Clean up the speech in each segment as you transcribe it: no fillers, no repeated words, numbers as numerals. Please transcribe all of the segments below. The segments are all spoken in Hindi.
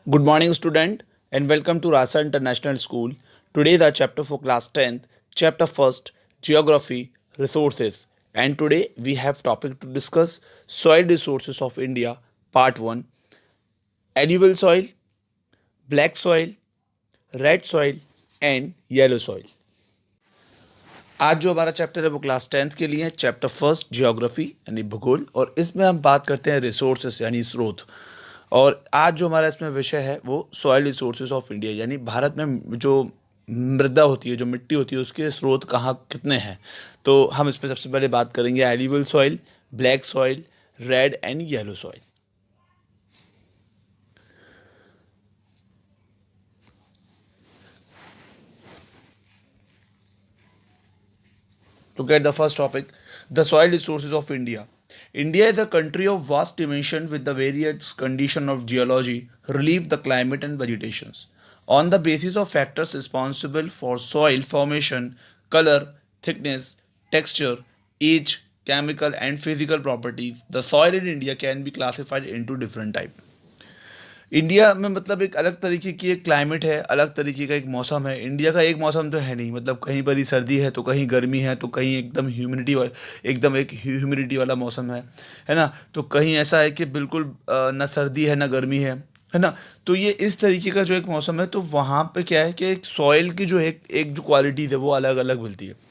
Good morning, student, and welcome to Rasa International School. Today is our chapter for class 10th, chapter 1st, Geography, Resources. And today we have topic to discuss Soil Resources of India, Part 1, Alluvial Soil, Black Soil, Red Soil and Yellow Soil. आज जो हमारा चैप्टर है वो क्लास 10th के लिए है, चैप्टर फर्स्ट जियोग्राफी यानी भूगोल, और इसमें हम बात करते हैं रिसोर्सेस यानी स्रोत। और आज जो हमारा इसमें विषय है वो सॉइल रिसोर्सेज ऑफ इंडिया यानी भारत में जो मृदा होती है, जो मिट्टी होती है, उसके स्रोत कहाँ कितने हैं। तो हम इस पर सबसे पहले बात करेंगे alluvial soil, black soil, red and yellow soil. Look at the first topic, the soil resources of India. India is a country of vast dimension with the various condition of geology, relief, the climate and vegetations. On the basis of factors responsible for soil formation, color, thickness, texture, age, chemical and physical properties, the soil in India can be classified into different types. India में मतलब एक अलग तरीके की एक क्लाइमेट है, अलग तरीके का एक मौसम है। इंडिया का एक मौसम तो है नहीं, मतलब कहीं पर ही सर्दी है तो कहीं गर्मी है तो कहीं एकदम ह्यूमिडिटी वाला मौसम है ना। तो कहीं ऐसा है कि बिल्कुल ना सर्दी है ना गर्मी है ना। तो ये इस तरीके का जो एक मौसम है, तो वहाँ पे क्या है कि एक सॉइल की जो एक जो क्वालिटीज़ है वो अलग अलग मिलती है।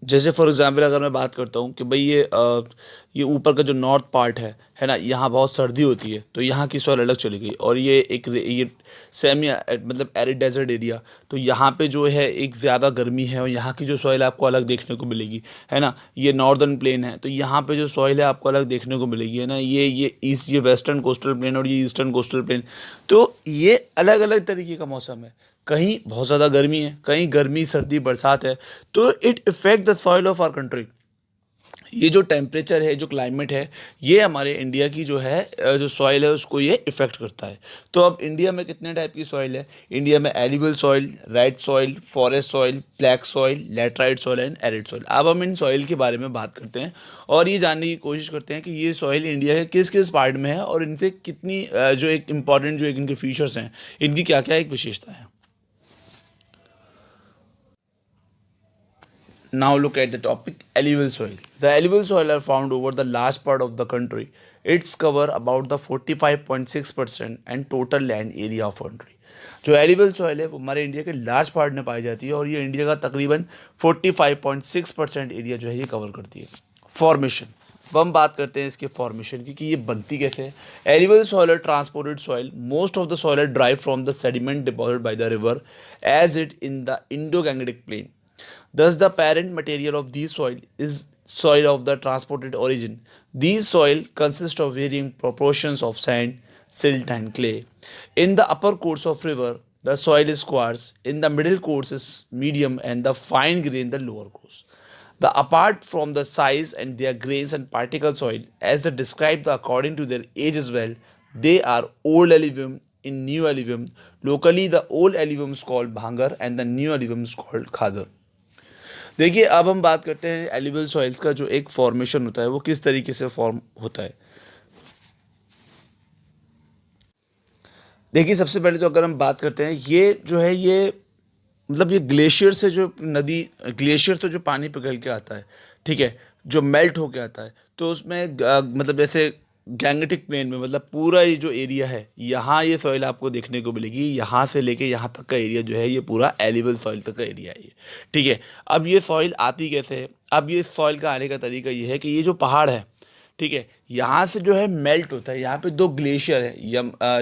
जैसे फॉर एग्जांपल अगर मैं बात करता हूँ कि भाई ये ऊपर का जो नॉर्थ पार्ट है ना, यहाँ बहुत सर्दी होती है तो यहाँ की सॉइल अलग चली गई। और ये सेमी मतलब एरिड डेजर्ट एरिया, तो यहाँ पे जो है एक ज़्यादा गर्मी है और यहाँ की जो सॉइल आपको अलग देखने को मिलेगी, है ना। ये नॉर्दर्न प्लेन है तो यहाँ पे जो सॉइल है आपको अलग देखने को मिलेगी, है ना। ये वेस्टर्न कोस्टल प्लेन और ये ईस्टर्न कोस्टल प्लेन, तो ये अलग अलग तरीके का मौसम है। कहीं बहुत ज़्यादा गर्मी है, कहीं गर्मी सर्दी बरसात है, तो it effect the soil of our country. ये जो टेम्परेचर है, जो क्लाइमेट है, ये हमारे इंडिया की जो है जो सॉइल है उसको ये इफेक्ट करता है। तो अब इंडिया में कितने टाइप की सॉइल है? इंडिया में alluvial soil, red soil, forest soil, black soil, laterite soil and arid soil. अब हम इन सॉइल के बारे में बात करते हैं और ये जानने की कोशिश करते हैं कि ये सॉइल इंडिया के किस किस पार्ट में है और इनसे कितनी जो एक इम्पॉर्टेंट जो एक इनके फीचर्स हैं, इनकी क्या क्या एक विशेषता है। Now look at the topic alluvial soil. The alluvial soil are found over the large part of the country. It's cover about the 45.6% and total land area of country. जो एलिवल सॉइल है वो हमारे इंडिया के लार्ज पार्ट में पाई जाती है और ये इंडिया का तकरीबन 45.6% एरिया जो है ये कवर करती है। फॉर्मेशन, अब हम बात करते हैं इसके फॉर्मेशन की कि ये बनती कैसे है। एलिवल सॉइल और transported soil, most of the soil are derived from the sediment deposit by the river as it in the Indo Gangetic plain. Thus, the parent material of these soil is soil of the transported origin. These soil consist of varying proportions of sand, silt, and clay. In the upper course of river, the soil is coarse. In the middle course is medium, and the fine grain the lower course. The apart from the size and their grains and particle soil, as they described according to their age as well, they are old alluvium in new alluvium. Locally, the old alluvium is called bhangar and the new alluvium is called khadar. देखिए अब हम बात करते हैं एल्यूवियल सॉइल्स का जो एक फॉर्मेशन होता है वो किस तरीके से फॉर्म होता है। देखिए सबसे पहले तो अगर हम बात करते हैं ये जो है ये मतलब ये ग्लेशियर से जो नदी, ग्लेशियर तो जो पानी पिघल के आता है, ठीक है, जो मेल्ट होके आता है, तो उसमें मतलब जैसे गैंगटिक प्लेन में मतलब पूरा ये जो एरिया है यहाँ ये सॉइल आपको देखने को मिलेगी। यहाँ से लेके यहाँ तक का एरिया जो है ये पूरा एल्यूवियल सॉइल तक का एरिया है ये, ठीक है। अब ये सॉइल आती कैसे है? अब ये सॉइल का आने का तरीका ये है कि ये जो पहाड़ है, ठीक है, यहाँ से जो है मेल्ट होता है। यहाँ पे दो ग्लेशियर है,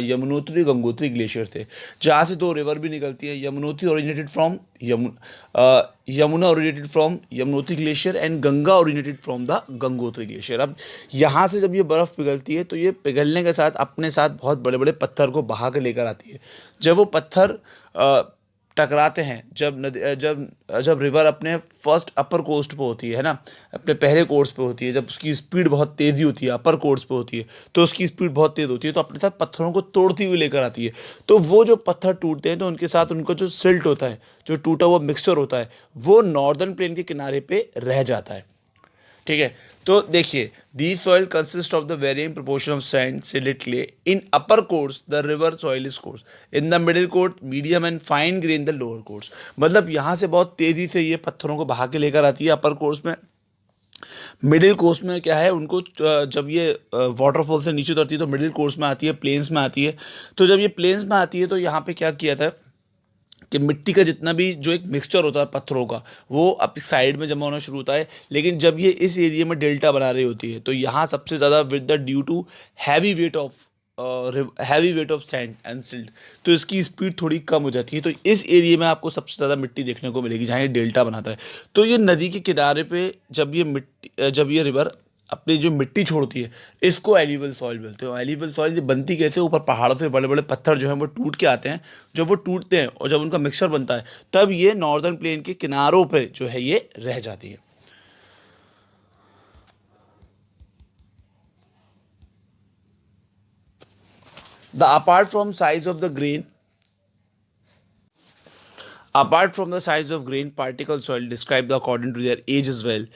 यमुनोत्री गंगोत्री ग्लेशियर थे, जहाँ से दो रिवर भी निकलती है। Yamunotri originated from Yamuna originated from Yamunotri glacier and Ganga originated from the Gangotri glacier. अब यहाँ से जब ये बर्फ़ पिघलती है तो ये पिघलने के साथ अपने साथ बहुत बड़े बड़े पत्थर को बहा के लेकर आती है। जब वो पत्थर टकराते हैं, जब रिवर अपने फर्स्ट अपर कोस्ट पे होती है ना, अपने पहले कोर्स पे होती है, जब उसकी स्पीड बहुत तेज़ी होती है, अपर कोर्स पे होती है, तो उसकी स्पीड बहुत तेज़ होती है, तो अपने साथ पत्थरों को तोड़ती हुई लेकर आती है। तो वो जो पत्थर टूटते हैं तो उनके साथ उनका जो सिल्ट होता है, जो टूटा हुआ मिक्सचर होता है, वो नॉर्दर्न प्लेन के किनारे पे रह जाता है, ठीक है। तो देखिए, the soil consist of the varying proportion of sand, silt, clay. In upper course the river soil is coarse, in the middle court medium and fine grain the lower course. मतलब यहाँ से बहुत तेजी से ये पत्थरों को बहा के लेकर आती है अपर कोर्स में। मिडिल कोर्स में क्या है, उनको जब ये वाटरफॉल से नीचे उतरती है तो मिडिल कोर्स में आती है, प्लेन्स में आती है। तो जब ये प्लेन्स में आती है तो यहाँ पे क्या किया था कि मिट्टी का जितना भी जो एक मिक्सचर होता है पत्थरों का, वो अपनी साइड में जमा होना शुरू होता है। लेकिन जब ये इस एरिया में डेल्टा बना रही होती है तो यहाँ सबसे ज़्यादा with the due to heavy weight of heavy weight of sand and silt, तो इसकी स्पीड थोड़ी कम हो जाती है। तो इस एरिया में आपको सबसे ज़्यादा मिट्टी देखने को मिलेगी जहाँ ये डेल्टा बनाता है। तो ये नदी के किनारे पे जब ये रिवर अपनी जो मिट्टी छोड़ती है, इसको एल्यूवियल सॉइल बोलते हैं। एल्यूवियल सॉइल बनती कैसे, ऊपर पहाड़ों से बड़े बड़े पत्थर जो हैं वो टूट के आते हैं। जब वो टूटते हैं और जब उनका मिक्सचर बनता है, तब ये नॉर्दर्न प्लेन के किनारों पर जो है ये रह जाती है। The apart from size of the grain Apart from the size of grain, particle soil described according to their age as well.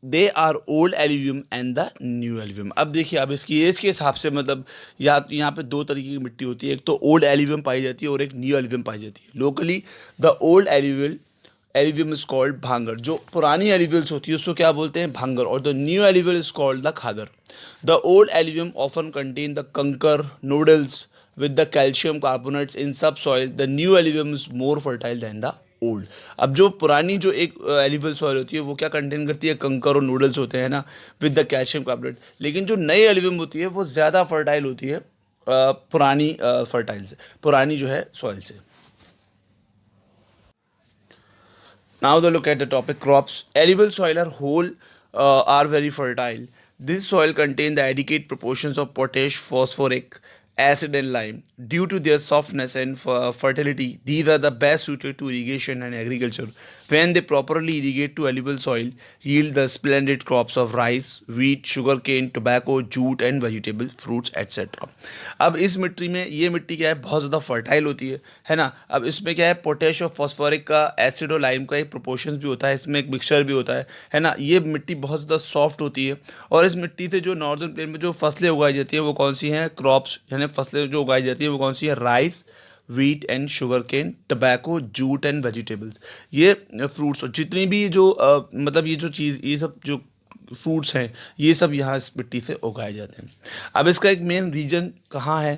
They are old alluvium and the new alluvium. अब देखिए, अब इसकी एज के हिसाब से मतलब यहाँ पे दो तरीके की मिट्टी होती है। एक तो ओल्ड एल्यूवियम पाई जाती है और एक न्यू एल्यूवियम पाई जाती है। Locally the old alluvium is called भांगर। जो पुरानी एल्यूवियल्स होती है उसको क्या बोलते हैं, भांगर। और the new alluvial is called the khadar. The old alluvium often contain the kankar nodules with the calcium carbonates in subsoil. The new alluvium is more fertile than the old. अब जो पुरानी जो एक एल्यूवियल सॉइल होती है वो क्या कंटेन करती है, कंकर और नूडल्स होते हैं ना, विद द कैल्शियम कार्बोनेट। लेकिन जो नई एल्यूवियम होती है वो ज़्यादा फर्टाइल होती है पुरानी फर्टाइल से, पुरानी जो है सॉइल से। Now the look at the topic crops. Alluvial soil are very fertile. This soil contain the adequate proportions of potash, phosphoric acid and lime. Due to their softness and fertility, these are the best suited to irrigation and agriculture. When they properly irrigate to alluvial soil, yield the splendid crops of rice, wheat, sugarcane, tobacco, jute and vegetable, fruits etc. अब इस मिट्टी में, ये मिट्टी क्या है, बहुत ज़्यादा फर्टाइल होती है ना। अब इसमें क्या है, पोटेश और फॉस्फोरिक का, एसिड और लाइम का एक प्रोपोर्शन भी होता है, इसमें एक मिक्सचर भी होता है ना। ये मिट्टी बहुत ज़्यादा सॉफ्ट होती है। और इस मिट्टी से जो नॉर्दर्न प्लेन में जो फसलें उगाई जाती हैं वो कौन सी हैं, क्रॉप्स यानी फसलें जो उगाई जाती हैं वो कौन सी है, rice, wheat and sugar cane, tobacco, jute and vegetables. ये फ्रूट्स और जितनी भी जो मतलब ये जो चीज़, ये सब जो फ्रूट्स हैं, ये सब यहाँ इस मिट्टी से उगाए जाते हैं। अब इसका एक मेन रीजन कहाँ है,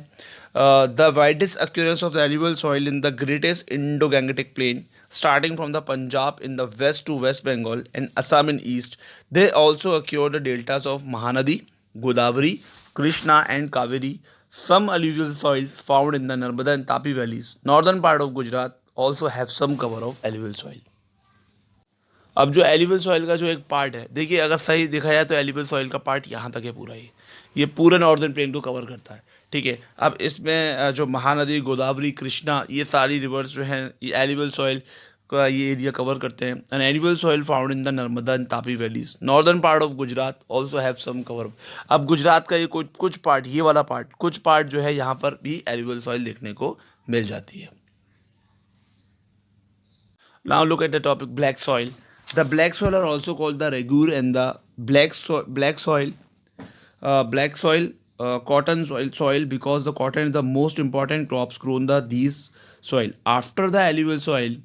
the widest occurrence of the alluvial soil in the greatest Indo Gangetic plain starting from the Punjab in the west to West Bengal and Assam in east. They also occur the deltas of Mahanadi, Godavari, Krishna and Kaveri. Some alluvial soils found in the Narmada and Tapi valleys. Northern part of Gujarat also have some cover of alluvial soil. अब जो एल्यूवियल सॉइल का जो एक पार्ट है, देखिए अगर सही देखा जाए तो एल्यूवियल सॉइल का पार्ट यहाँ तक है पूरा ही, ये पूरे नॉर्दर्न प्लेन को कवर करता है। ठीक है, अब इसमें जो महानदी, गोदावरी, कृष्णा, ये सारी रिवर्स जो हैं ये एल्यूवियल सॉइल का ये एरिया कवर करते हैं। And alluvial soil found in the Narmada and Tapi valleys. Northern part of Gujarat also have some cover. अब गुजरात का ये कुछ पार्ट, ये वाला पार्ट, कुछ पार्ट जो है यहाँ पर भी एल्यूवियल सॉइल देखने को मिल जाती है। Now look at the topic black soil. The black soil are also called the regur and the black soil, cotton soil because the cotton is the most important crops grown these soil. After the alluvial soil,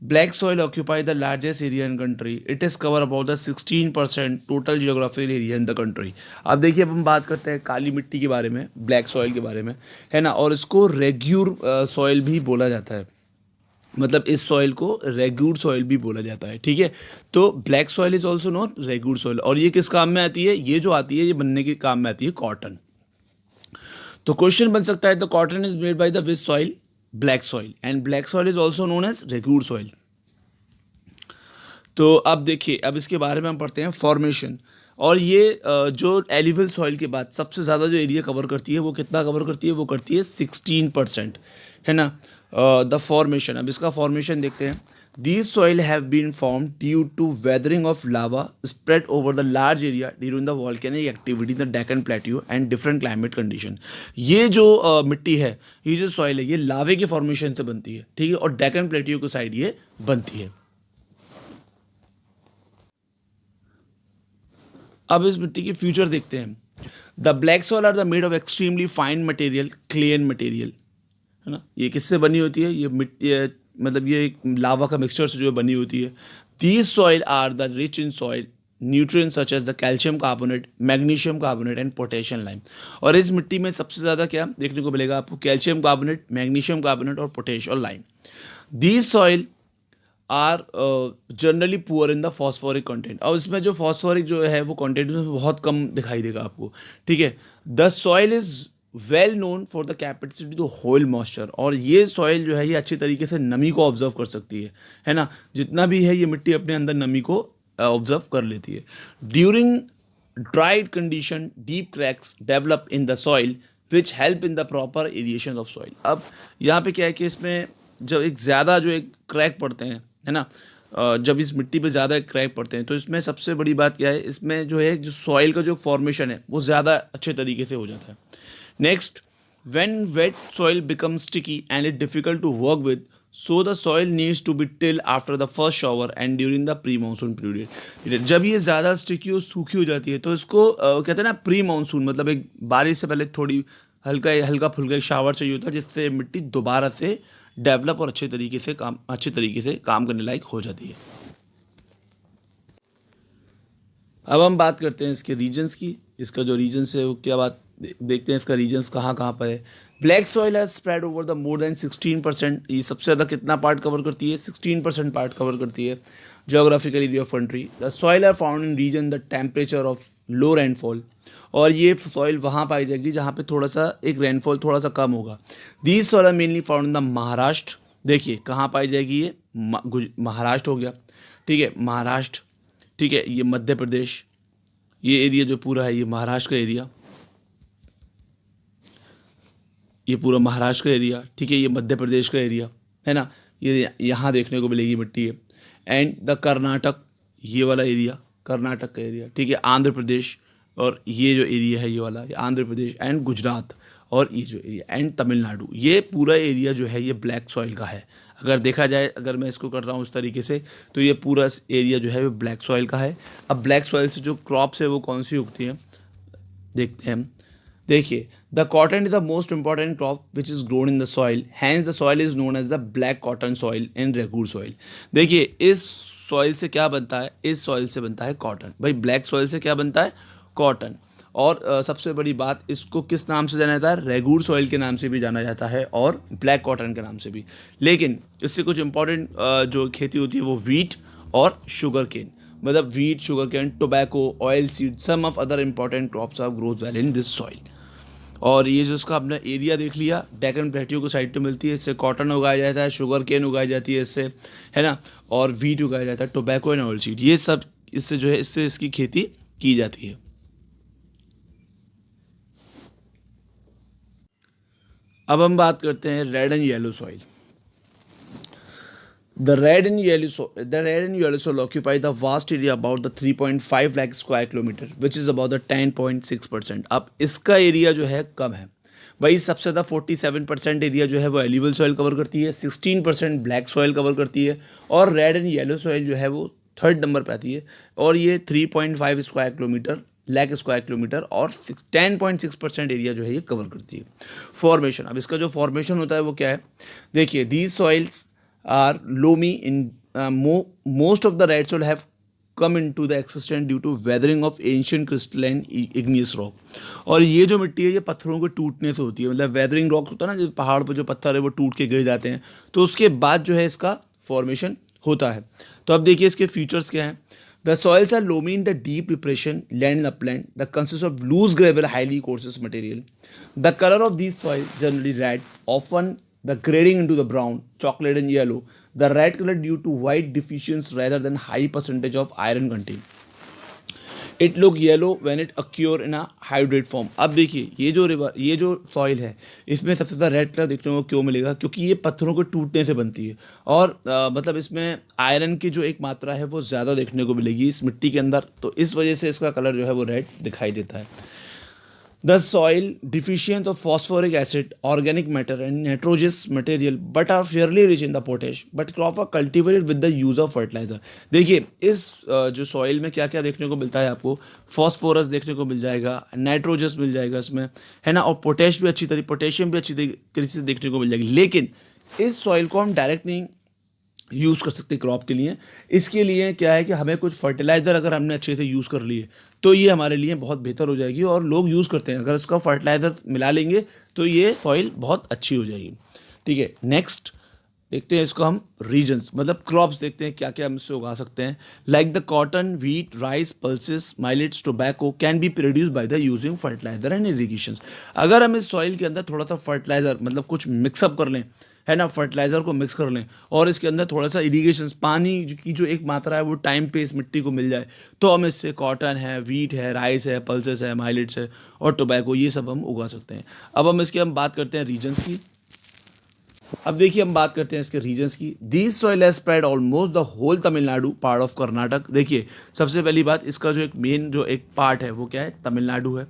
black soil occupy the largest area in country. It is cover about the 16% total geographical area in the country. अब देखिए, अब हम बात करते हैं काली मिट्टी के बारे में, ब्लैक सॉइल के बारे में, है ना। और इसको रेग्यूर सॉइल भी बोला जाता है, मतलब इस सॉइल को रेग्यूर सॉइल भी बोला जाता है। ठीक है, तो black soil is also not regur soil. और ये किस काम में आती है, ये जो आती है ये बनने के काम में आती है कॉटन। तो क्वेश्चन बन सकता है, the cotton is made by the which soil, black soil, and black soil is also known as regur soil. तो अब देखिए, अब इसके बारे में हम पढ़ते हैं फॉर्मेशन। और ये जो एल्यूवियल सॉइल के बाद सबसे ज़्यादा जो एरिया कवर करती है वो कितना कवर करती है, वो करती है 16%, है ना। द फॉर्मेशन, अब इसका फॉर्मेशन देखते हैं। These soil have been formed due to weathering of lava spread over the large area during the volcanic activity in the Deccan Plateau and different climate condition. ये जो मिट्टी है, ये जो सॉइल है, ये लावे के फॉर्मेशन से बनती है। ठीक है, और डेकन प्लेट्यू की साइड ये बनती है। अब इस मिट्टी के फ्यूचर देखते हैं। The black soil are the made of extremely fine material, clay and material, है ना। ये किससे बनी होती है? ये मिट्टी मतलब ये एक लावा का मिक्सचर से जो बनी होती है। These soil are the rich in soil nutrients such as the calcium carbonate, magnesium carbonate and potassium lime. और इस मिट्टी में सबसे ज़्यादा क्या देखने को मिलेगा आपको? कैल्शियम कार्बोनेट, मैग्नीशियम कार्बोनेट और potassium lime. These soil are generally poor in the phosphoric content. और इसमें जो फॉस्फोरिक जो है वो कंटेंट बहुत कम दिखाई देगा आपको, ठीक है। The soil is well known for the capacity to hold moisture. और ये सॉइल जो है ये अच्छी तरीके से नमी को ऑब्जर्व कर सकती है ना। जितना भी है ये मिट्टी अपने अंदर नमी को ऑब्जर्व कर लेती है। During dried condition deep cracks develop in the soil which help in the proper aeration of soil. अब यहाँ पे क्या है कि इसमें जब एक ज़्यादा जो एक क्रैक पड़ते हैं, है ना, जब इस मिट्टी पे ज़्यादा क्रैक पड़ते हैं तो इसमें सबसे बड़ी बात क्या है, इसमें जो है जो सॉइल का जो फॉर्मेशन है वो ज़्यादा अच्छे तरीके से हो जाता है। Next, when wet soil become sticky and it difficult to work with, so the soil needs to be till after the first shower and during the pre monsoon period. जब ये ज़्यादा स्टिकी और सूखी हो जाती है तो इसको कहते हैं ना प्री मानसून, मतलब एक बारिश से पहले थोड़ी हल्का फुल्का एक शावर चाहिए होता है जिससे मिट्टी दोबारा से डेवलप और अच्छे तरीके से काम करने लायक हो जाती है। अब हम बात करते हैं इसके रीजन्स की। इसका जो रीजन्स है वो क्या बात देखते हैं, इसका रीजन्स कहाँ कहाँ पर है। Black soil has spread over the more than 16%। ये सबसे ज़्यादा कितना पार्ट कवर करती है? 16% पार्ट कवर करती है geographical area of country. The soil are found in region the temperature of low rainfall. और ये सॉइल वहाँ पाई जाएगी जहाँ पे थोड़ा सा एक रेनफॉल थोड़ा सा कम होगा। These soil are mainly found in the Maharashtra. देखिए कहाँ पाई जाएगी ये? महाराष्ट्र हो गया, ठीक है, महाराष्ट्र, ठीक है, ये मध्य प्रदेश, ये एरिया जो पूरा है ये महाराष्ट्र का एरिया, ये पूरा महाराष्ट्र का एरिया, ठीक है, ये मध्य प्रदेश का एरिया, है ना, ये यहाँ देखने को मिलेगी मिट्टी है। एंड द कर्नाटक, ये वाला एरिया कर्नाटक का एरिया, ठीक है, आंध्र प्रदेश, और ये जो एरिया है ये वाला ये आंध्र प्रदेश एंड गुजरात, और ये जो एरिया एंड तमिलनाडु, ये पूरा एरिया जो है ये ब्लैक सॉइल का है। अगर देखा जाए, अगर मैं इसको कर रहा हूँ इस तरीके से, तो ये पूरा एरिया जो है वो ब्लैक सॉइल का है। अब ब्लैक सॉइल से जो क्रॉप्स है वो कौन सी उगती हैं देखते हैं हम। देखिए, the cotton is the most important crop which is grown in the soil, hence the soil is known as the black cotton soil in regur soil. देखिए इस सॉइल से क्या बनता है? इस सॉइल से बनता है कॉटन। भाई ब्लैक सॉइल से क्या बनता है? कॉटन। और सबसे बड़ी बात, इसको किस नाम से जाना जाता है? रेगूर सॉइल के नाम से भी जाना जाता है और ब्लैक कॉटन के नाम से भी। लेकिन इससे कुछ इंपॉर्टेंट जो खेती होती है वो वीट और शुगर केन, मतलब wheat, sugar cane, tobacco, oil seed, some of other important crops are growth well in this soil. और ये जो इसका अपना एरिया देख लिया, डेक्कन प्लेट्यू को साइड पे मिलती है, इससे कॉटन उगाया जाता है, शुगर केन उगाई जाती है इससे, है ना, और वीट उगाया जाता है, टोबैको एंड ऑयल सीड, ये सब इससे जो है इससे इसकी खेती की जाती है। अब हम बात करते हैं red and yellow soil. The red and yellow soil occupy the vast area about the 3.5 lakh square kilometer, which is about the 10.6%. अब इसका एरिया जो है कम है भाई। सबसे ज़्यादा 47% एरिया जो है वो एल्यूवियल सॉइल कवर करती है, 16% ब्लैक सॉइल कवर करती है, और रेड एंड येलो सॉइल जो है वो थर्ड नंबर पे आती है, और ये 3.5 स्क्वायर किलोमीटर और 10.6% एरिया जो है ये कवर करती है। फॉर्मेशन, अब इसका जो फॉर्मेशन होता है वो क्या है? देखिए, these soils are loamy in most of the red soil have come into the existence due to weathering of ancient crystalline igneous rock। और ये जो मिट्टी है ये पत्थरों के टूटने से होती है, मतलब वेदरिंग रॉक होता है ना, जो पहाड़ पर जो पत्थर है वो टूट के गिर जाते हैं, तो उसके बाद जो है इसका फॉर्मेशन होता है। तो अब देखिए इसके फीचर्स क्या हैं। The soils are loamy in the deep depression, land and upland that consists of loose gravel, highly coarse material. The color of these soils generally red, often the grading into the brown, chocolate and yellow. The red color due to white deficiency rather than high percentage of iron content. It look yellow when it occur in a hydrate form. अब देखिए ये जो सॉइल है इसमें सबसे ज़्यादा रेड कलर देखने को क्यों मिलेगा? क्योंकि ये पत्थरों के टूटने से बनती है, और मतलब इसमें आयरन की जो एक मात्रा है वो ज़्यादा देखने को मिलेगी इस मिट्टी के अंदर, तो इस वजह से इसका कलर जो है वो रेड दिखाई देता है। The soil deficient of phosphoric acid, organic matter and nitrogenous material but are fairly rich in the potash but crop are cultivated with the use of fertilizer. देखिए इस जो सॉइल में क्या क्या देखने को मिलता है आपको, फॉस्फोरस देखने को मिल जाएगा, नाइट्रोजस मिल जाएगा इसमें, है ना, और पोटेश भी अच्छी तरीके पोटेशियम भी अच्छी तरीके से देखने को मिल जाएगी। लेकिन इस सॉइल को हम डायरेक्ट नहीं यूज़ कर सकते क्रॉप के लिए। इसके लिए क्या है कि हमें कुछ फर्टिलाइज़र अगर हमने अच्छे से यूज़ कर लिए तो ये हमारे लिए बहुत बेहतर हो जाएगी, और लोग यूज़ करते हैं। अगर इसका फर्टिलाइज़र मिला लेंगे तो ये सॉइल बहुत अच्छी हो जाएगी। ठीक है, नेक्स्ट देखते हैं इसको हम रीजन्स मतलब क्रॉप्स देखते हैं क्या क्या हम इससे उगा सकते हैं। Like the cotton, wheat, rice, pulses, millets, tobacco can be produce by the using fertilizer and irrigation. अगर हम इस सॉइल के अंदर थोड़ा सा फर्टिलाइजर मतलब कुछ मिक्सअप कर लें, है ना, फर्टिलाइज़र को मिक्स कर लें और इसके अंदर थोड़ा सा इरीगेशन पानी की जो एक मात्रा है वो टाइम पे इस मिट्टी को मिल जाए, तो हम इससे कॉटन है, व्हीट है, राइस है, पल्सेस है, माइलेट्स है और टोबैको ये सब हम उगा सकते हैं। अब हम बात करते हैं रीजन्स की। अब देखिए हम बात करते हैं इसके रीजन्स की। These soil has spread almost the whole Tamil Nadu part of Karnataka. देखिए सबसे पहली बात, इसका जो एक मेन जो एक पार्ट है वो क्या है, तमिलनाडु है,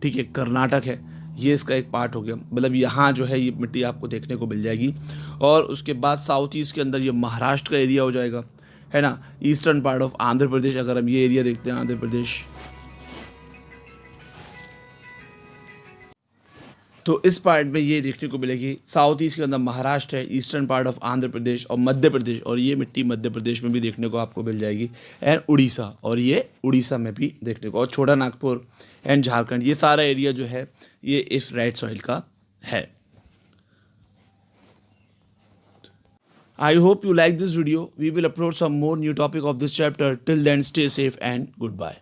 ठीक है, कर्नाटक है, ये इसका एक पार्ट हो गया। मतलब यहाँ जो है ये मिट्टी आपको देखने को मिल जाएगी। और उसके बाद साउथ ईस्ट के अंदर ये महाराष्ट्र का एरिया हो जाएगा, है ना, eastern part of Andhra Pradesh. अगर हम ये एरिया देखते हैं आंध्र प्रदेश, तो इस पार्ट में ये देखने को मिलेगी। साउथ ईस्ट के अंदर महाराष्ट्र है, eastern part of Andhra Pradesh और मध्य प्रदेश, और ये मिट्टी मध्य प्रदेश में भी देखने को आपको मिल जाएगी, एंड उड़ीसा, और ये उड़ीसा में भी देखने को, और छोटा नागपुर एंड झारखंड, ये सारा एरिया जो है ये इस रेड सॉइल का है। I hope you like this video. We will upload some more new topic of this chapter. Till then, stay safe and goodbye.